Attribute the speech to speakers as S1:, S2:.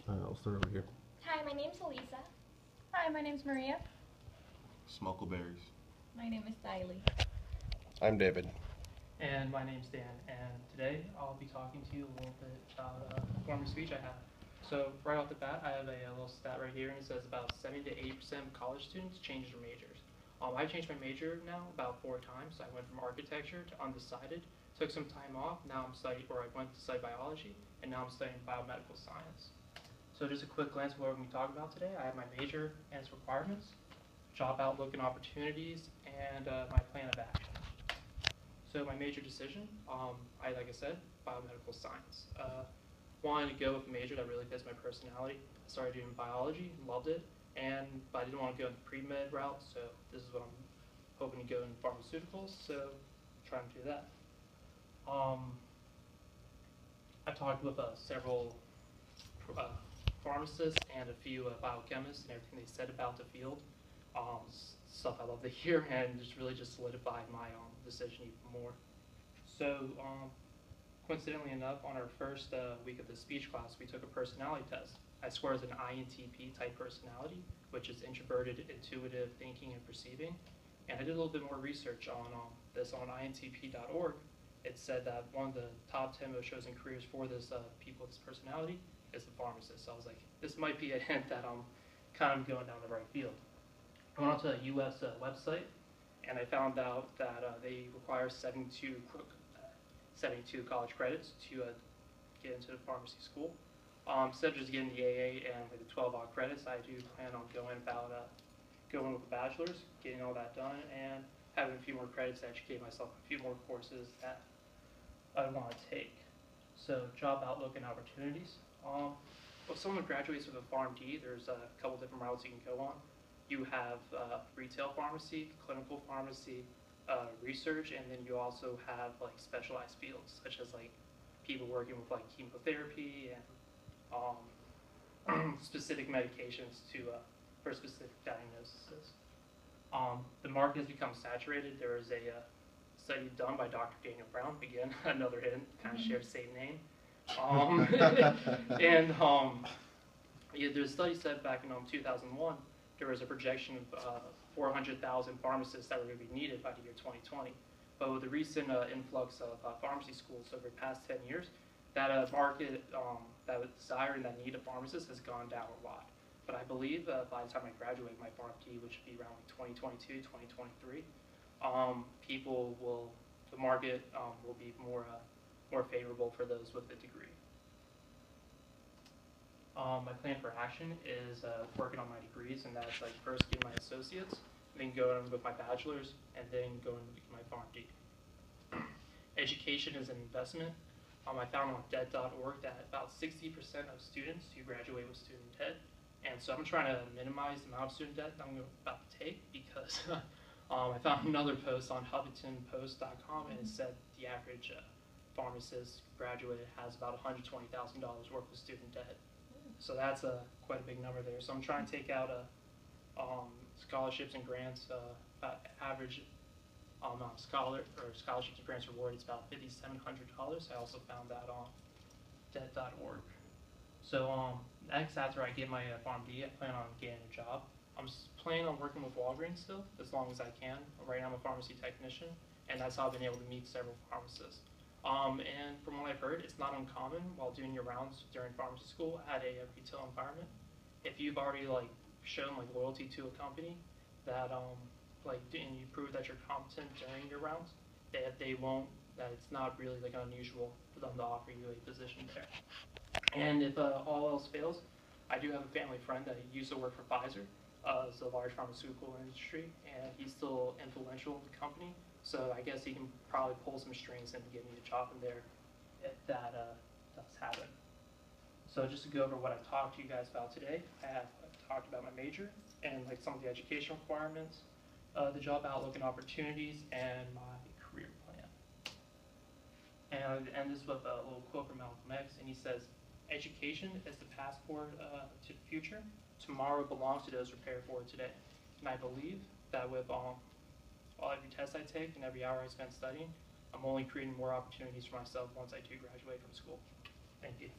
S1: I'll start over here.
S2: Hi, my name's Elisa.
S3: Hi, my name's Maria.
S4: Smuckleberries.
S5: My name is Diley.
S1: I'm David.
S6: And my name's Dan, and today I'll be talking to you a little bit about a form of speech I have. So right off the bat, I have a little stat right here, and it says about 70 to 80% of college students change their majors. I changed my major now about 4 times. I went from architecture to undecided, took some time off. Now I'm studying, or I went to study biology, and now I'm studying biomedical science. So just a quick glance of what we're going to talk about today. I have my major and its requirements, job outlook and opportunities, and my plan of action. So my major decision, like I said, biomedical science. Wanted to go with a major that really fits my personality. I started doing biology, loved it, but I didn't want to go in the pre-med route, so this is what I'm hoping to go in pharmaceuticals, so trying to do that. I talked with several pharmacists and a few biochemists and everything they said about the field. Stuff I love to hear, and just solidified my decision even more. So coincidentally enough, on our first week of the speech class, we took a personality test. I scored as an INTP type personality, which is introverted, intuitive thinking and perceiving. And I did a little bit more research on this on intp.org. It said that one of the top 10 most chosen careers for this people with this personality is the pharmacist. So I was like, this might be a hint that I'm kind of going down the right field. I went onto a U.S. website, and I found out that they require 72 college credits to get into the pharmacy school. Instead of just getting the AA and like the 12 odd credits, I do plan on going with a bachelor's, getting all that done, and having a few more credits to educate myself, a few more courses that I want to take. So job outlook and opportunities. If someone graduates with a PharmD, there's a couple different routes you can go on. You have retail pharmacy, clinical pharmacy, research, and then you also have like specialized fields, such as like people working with like chemotherapy and specific medications for specific diagnoses. The market has become saturated. There is a study done by Dr. Daniel Brown, again, another hint, kind of share the same name. Yeah, there's a study said back in 2001, there was a projection of 400,000 pharmacists that were going to be needed by the year 2020. But with the recent influx of pharmacy schools over the past 10 years, that market, that desire and that need of pharmacists has gone down a lot. But I believe by the time I graduate my PharmD, which would be around 2022, 2023, the market will be more favorable for those with a degree. My plan for action is working on my degrees, and that's like first getting my associates, then going with my bachelor's, and then going with my PharmD. Education is an investment. I found on debt.org that about 60% of students do graduate with student debt, and so I'm trying to minimize the amount of student debt that I'm about to take, because I found another post on HuffingtonPost.com, and it said the average pharmacist graduate has about $120,000 worth of student debt. So that's quite a big number there. So I'm trying to take out scholarships and grants. Average scholarships and grants reward is about $5,700. I also found that on debt.org. So next, after I get my PharmD, I plan on getting a job. I'm planning on working with Walgreens still, as long as I can. Right now I'm a pharmacy technician, and that's how I've been able to meet several pharmacists. And from what I've heard, it's not uncommon while doing your rounds during pharmacy school at a retail environment. If you've already shown loyalty to a company that and you prove that you're competent during your rounds, that it's not really unusual for them to offer you a position there. And if all else fails, I do have a family friend that used to work for Pfizer. It's a large pharmaceutical industry, and he's still influential in the company. So I guess he can probably pull some strings and get me a job in there if that does happen. So just to go over what I've talked to you guys about today, I've talked about my major and some of the education requirements, the job outlook and opportunities, and my career plan. And I'll end this with a little quote from Malcolm X, and he says, "Education is the passport to the future. Tomorrow belongs to those prepared for it today." And I believe that with every test I take and every hour I spend studying, I'm only creating more opportunities for myself once I do graduate from school. Thank you.